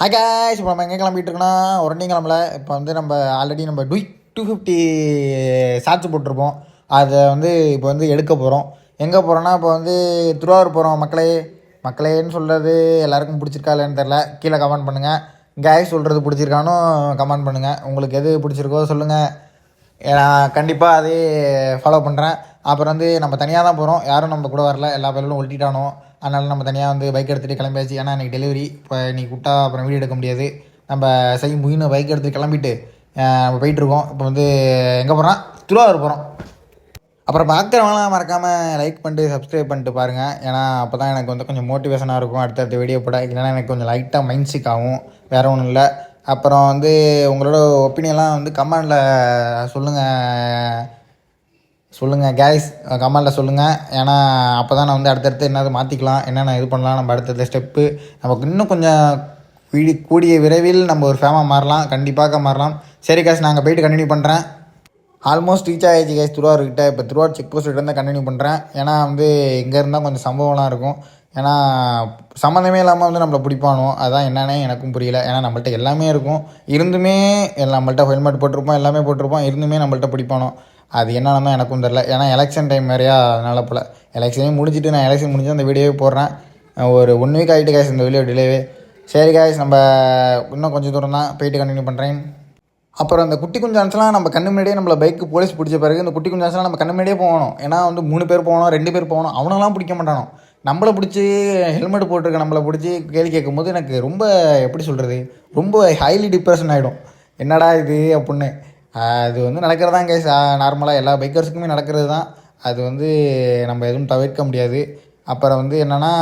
Hi guys, இப்போ நம்ம எங்கே கிளம்பிட்டு இருக்கோம்னா உடனே கிளம்பல. இப்போ வந்து நம்ம ஆல்ரெடி நம்ம 250 ஷார்ட்ஸ் போட்டிருப்போம். அதை வந்து இப்போ வந்து எடுக்க போகிறோம். எங்கே போகிறோன்னா இப்போ வந்து திருவாரூர் போகிறோம். மக்களேன்னு சொல்கிறது எல்லாருக்கும் பிடிச்சிருக்கா இல்லைன்னு தெரில. கீழே கமெண்ட் பண்ணுங்கள். காய்ஸ் சொல்கிறது பிடிச்சிருக்கானோ கமெண்ட் பண்ணுங்கள். உங்களுக்கு எது பிடிச்சிருக்கோ சொல்லுங்கள். நான் கண்டிப்பாக அதே ஃபாலோ பண்ணுறேன். அப்புறம் வந்து நம்ம தனியாக தான் போகிறோம். யாரும் நம்ம கூட வரல. எல்லா பேரும் ஒட்டிட்டானோ. அதனால் நம்ம தனியாக வந்து பைக் எடுத்துகிட்டு கிளம்பியாச்சு. ஏன்னா இன்றைக்கி டெலிவரி. இப்போ இன்றைக்கி விட்டா அப்புறம் வீடியோ எடுக்க முடியாது. நம்ம முயின்னு பைக் எடுத்துகிட்டு கிளம்பிட்டு நம்ம போயிட்டுருக்கோம். இப்போ வந்து எங்கே போகிறோம்? திருவாரூர் போகிறோம். அப்புறம் பார்க்குறவங்களாம் மறக்காமல் லைக் பண்ணிட்டு சப்ஸ்கிரைப் பண்ணிட்டு பாருங்கள். ஏன்னா அப்போ தான் எனக்கு வந்து கொஞ்சம் மோட்டிவேஷனாக இருக்கும் அடுத்தடுத்த வீடியோ போட. இல்லைன்னா எனக்கு கொஞ்சம் லைட்டாக மைண்ட் சிக் ஆகும். வேறு ஒன்றும் இல்லை. அப்புறம் வந்து உங்களோட ஒப்பீனியன்லாம் வந்து கமெண்டில் சொல்லுங்கள் கேஸ். கமெண்டில் சொல்லுங்கள். ஏன்னா அப்போ தான் நான் வந்து அடுத்தடுத்து என்னது மாற்றிக்கலாம், என்னென்ன இது பண்ணலாம், நம்ம அடுத்தடுத்த ஸ்டெப்பு நமக்கு இன்னும் கொஞ்சம் கூடிய விரைவில் நம்ம ஒரு ஃபேமாக மாறலாம். கண்டிப்பாக மாறலாம். சரி கேஸ், நாங்கள் போயிட்டு கண்டினியூ பண்ணுறேன். ஆல்மோஸ்ட் ரீச் ஆகிடுச்சு கேஸ் திருவாரூர்கிட்ட. இப்போ திருவாரூர் செக் போஸ்ட் இருந்தால் கண்டினியூ பண்ணுறேன். ஏன்னா வந்து இங்கே இருந்தால் கொஞ்சம் சம்பவம்லாம் இருக்கும். ஏன்னா சம்மந்தமே இல்லாமல் வந்து நம்மளை பிடிப்பானோ, அதான் என்னன்னே எனக்கும் புரியல. ஏன்னா நம்மள்ட்ட எல்லாமே இருக்கும், இருந்துமே நம்மள்ட்ட ஹெல்மெட் போட்டிருப்போம், எல்லாமே போட்டிருப்போம், இருந்துமே நம்மள்ட்ட பிடிப்பானோ. அது என்னன்னு தான் எனக்கும் தெரில. ஏன்னா எலெக்ஷன் டைம் வேறையா, அதனால் போல் எலெக்ஷனே முடிச்சுட்டு நான் எலெக்ஷன் முடிஞ்சு அந்த வீடியோவே போடுறேன். ஒரு 1 வீக் ஆகிட்டு கேஸ் இந்த வீடியோ டிலேவே. சரி கேஸ், நம்ம இன்னும் கொஞ்சம் தூரம் தான் போயிட்டு கண்டினியூ பண்ணுறேன். அப்புறம் அந்த குட்டி குஞ்சான்ஸ்லாம் நம்ம கண்ணு முன்னாடியே நம்மளை பைக்கு போலீஸ் பிடிச்ச பிறகு இந்த குட்டி குஞ்சான்ஸ்லாம் நம்ம கண்ணு முன்னாடியே போகணும். ஏன்னா வந்து 3 பேர் போகணும், 2 பேர் போகணும். அவனெல்லாம் பிடிக்க மாட்டானோ. நம்மளை பிடிச்சி ஹெல்மெட் போட்டிருக்க நம்மளை பிடிச்சி கேள்வி கேட்கும்போது எனக்கு ரொம்ப எப்படி சொல்கிறது, ரொம்ப ஹைலி டிப்ரெஷன் ஆகிடும். என்னடா இது அப்படின்னு. அது வந்து நடக்கிறதான் கேஸ். நார்மலாக எல்லா பைக்கர்ஸுக்குமே நடக்கிறது தான். அது வந்து நம்ம எதுவும் தவிர்க்க முடியாது. அப்புறம் வந்து என்னென்னா,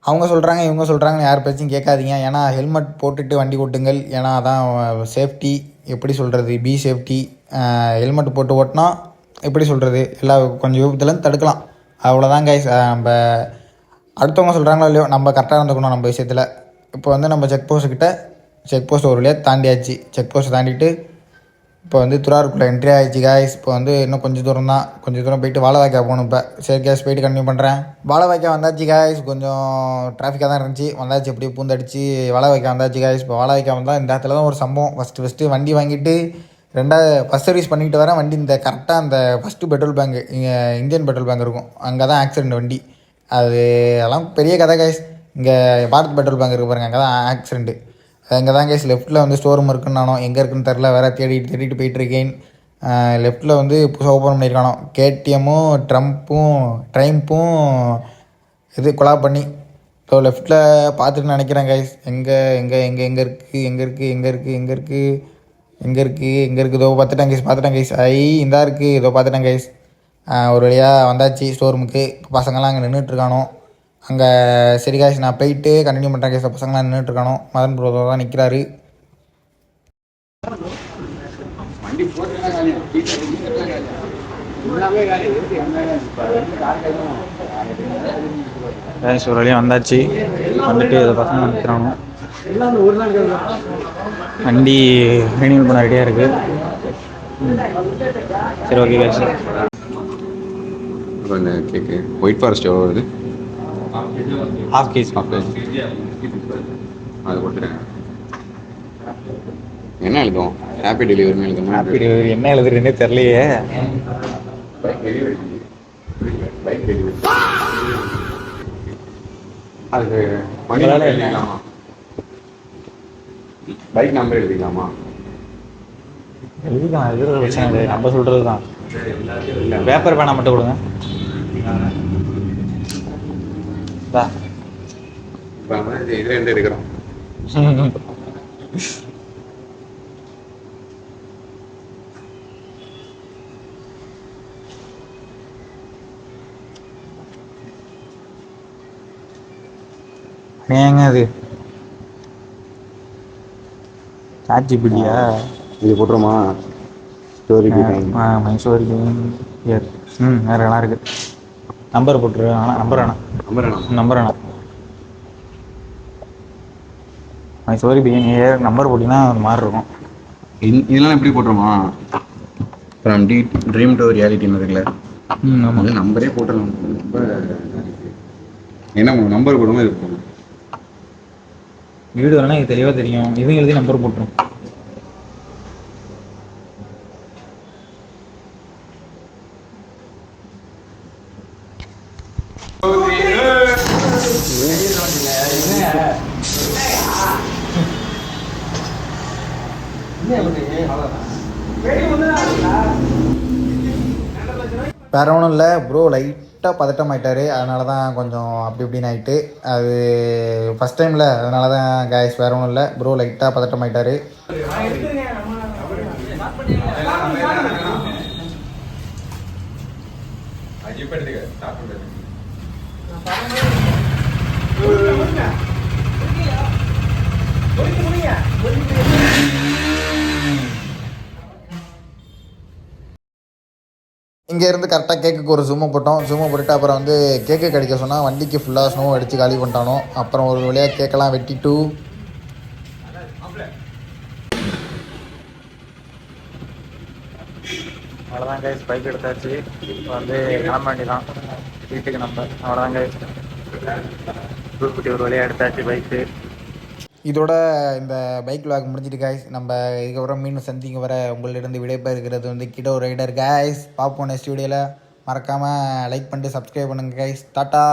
அவங்க சொல்கிறாங்க இவங்க சொல்கிறாங்கன்னு யார் பேச்சும் கேட்காதீங்க. ஏன்னா ஹெல்மெட் போட்டுட்டு வண்டி ஓட்டுங்கள். ஏன்னா அதான் சேஃப்டி. எப்படி சொல்கிறது, பி சேஃப்டி. ஹெல்மெட் போட்டு ஓட்டினா எப்படி சொல்கிறது, எல்லா கொஞ்சம் விபத்துலேருந்து தடுக்கலாம். அவ்வளோதான் கைஸ். நம்ம அடுத்தவங்க சொல்கிறாங்களோ இல்லையோ, நம்ம கரெக்டாக இருந்துக்கணும் நம்ம விஷயத்தில். இப்போ வந்து நம்ம செக் போஸ்ட் ஒரு வழியாக தாண்டியாச்சு. செக் போஸ்ட்டை தாண்டிட்டு இப்போ வந்து திருவாரூருக்குள்ளே என்ட்ரி ஆகிடுச்சு காய்ஸ். இப்போ வந்து இன்னும் கொஞ்சம் தூரம் போயிட்டு வாழவாய்க்கா போகணும். இப்போ சரி கேஸ், போயிட்டு கண்டினியூ பண்ணுறேன். வாழவாய்க்கா வந்தாச்சு காய்ஸ். கொஞ்சம் டிராஃபிக்காக தான் இருந்துச்சு. வந்தாச்சு, எப்படியே பூந்தடிச்சு வாழவாய்க்கா வந்தாச்சு காய்ஸ். இப்போ வாழவாய்க்கா வந்தால் இந்த இடத்துல தான் ஒரு சம்பவம். ஃபஸ்ட்டு வண்டி வாங்கிட்டு ஃபஸ்ட் சர்வீஸ் பண்ணிக்கிட்டு வரேன். வண்டி இந்த கரெக்டாக அந்த ஃபஸ்ட்டு பெட்ரோல் பேங்க், இங்கே இந்தியன் பெட்ரோல் பேங்க் இருக்கும், அங்கே தான் ஆக்சிடெண்ட் வண்டி. அதெல்லாம் பெரிய கதை காய்ஸ். இங்கே பாரத் பெட்ரோல் பேங்க் இருக்குது பாருங்கள், அங்கே தான் ஆக்சிடெண்ட்டு. இங்கே தான் கேஸ் லெஃப்ட்டில் வந்து ஸ்டோர் ரூம் இருக்குன்னு நானும் எங்கே இருக்குன்னு தெரில, வேறு தேடிட்டு போயிட்டுருக்கேன். லெஃப்ட்டில் வந்து புதுசாக ஓப்பன் பண்ணியிருக்கானோ கேடிஎம்மும் ட்ரைம்பும் இது கொலாப் பண்ணி. ஸோ லெஃப்ட்டில் பார்த்துட்டு நினைக்கிறேன் கைஸ். எங்கே இருக்குது இதோ பார்த்துட்டேன் கைஸ். இந்தா இருக்குது, இதோ பார்த்துட்டேன் கைஸ். ஒரு வழியாக வந்தாச்சு ஸ்டோர் ரூமுக்கு. இப்போ பசங்கள்லாம் அங்கே நின்றுட்டுருக்கானோ அங்கே. சரி காய்ஸ், நான் போயிட்டு கண்டினியூ பண்ணுறேன் கேஸ். பசங்களாம் நின்றுட்டுருக்கானோ, மதன் ப்ரோ தான் நிற்கிறாரு. ஒரு வழியாக வந்தாச்சு. வந்துட்டு இதை பசங்க நிற்கிறானோ. வண்டி ரினியூவல் பண்ண ரெடியாக இருக்குது. சரி ஓகே காய்ஸ். கேக்கு ஒயிட் ஃபாரஸ்ட் எவ்வளோ வருது? Half KG. அது கொடுத்துறேன். என்ன எழுதும்? ஹாப்பி டெலிவரின்னு எழுதும். ஹாப்பி டெலிவரி என்ன எழுதுறேன்னே தெரியலையே. பைக் டெலிவரி அது எழுதிக்கலாமா? Bike number எழுதிக்கலாமா? எழுதிக்கலாம், எழுதுறது பிரச்சனை இல்லை. நம்ம சொல்கிறது தான். பேப்பர் பேனா மட்டும் கொடுங்க. இப்போ நம்ம இது 2 எடுக்கிறோம். ஏங்க அது சாட்ஜிபிடியா? இது போட்டுருமா? Story Mysore year. வேறு எல்லாம் இருக்குது. நம்பர் போட்டுரு. ஆனால் நம்பர் வேணாம். மைசூர் பிஎன்ஏ நம்பர் போட்டிங்கன்னா ஒரு மாதிரி இருக்கும். இதெல்லாம் எப்படி போட்டுருமா? ஃப்ரம் ட்ரீம் டு ரியாலிட்டின்னு இருக்குல்ல. ஆமாம், நம்பரே போட்டுடலாம். ரொம்ப என்ன நம்பர் போடுமா? இது போடணும். வீடு வரனா இது தெளிவாக தெரியும். இவங்க எழுதி நம்பர் போட்டுரும். வேற ஒன்றும் இல்லை ப்ரோ, லைட்டாக பதட்டம் ஆயிட்டாரு. அதனால தான் கொஞ்சம் அப்படி இப்படின்னு ஆயிட்டு. அது ஃபஸ்ட் டைமில், அதனால தான் கேஸ். வேற ஒன்றும் இல்லை ப்ரோ, லைட்டாக பதட்டம் ஆயிட்டாரு. இங்கேருந்து கரெக்டாக கேக்குக்கு ஒரு ஜூமை போட்டோம். ஜூமை போட்டுட்டு அப்புறம் வந்து கேக்கு கடிக்க சொன்னால் வண்டிக்கு ஃபுல்லாக ஸ்னோ அடித்து காலி பண்ணிட்டானோ. அப்புறம் ஒரு வழியாக கேக்கெல்லாம் வெட்டிட்டு அவ்வளோதான் கைஸ், பைக் எடுத்தாச்சு. இப்போ வந்து கிளம்ப வேண்டியதான் வீட்டுக்கு நம்ம. அவ்வளோதான் கைஸ், தூக்குட்டி ஒரு வழியாக எடுத்தாச்சு பைக்கு. இதோட இந்த பைக் விளாக் முடிஞ்சிட்டு கைஸ். நம்ம இதுக்கப்புறம் மீண்டும் சந்திங்க வர உங்களிடம் விடைபெறுகிறது வந்து கிடோ ரைடர் கைஸ். பார்ப்போம் நெக்ஸ்ட் வீடியோவில். மறக்காமல் லைக் பண்ணிட்டு சப்ஸ்கிரைப் பண்ணுங்கள் கைஸ். டாட்டா.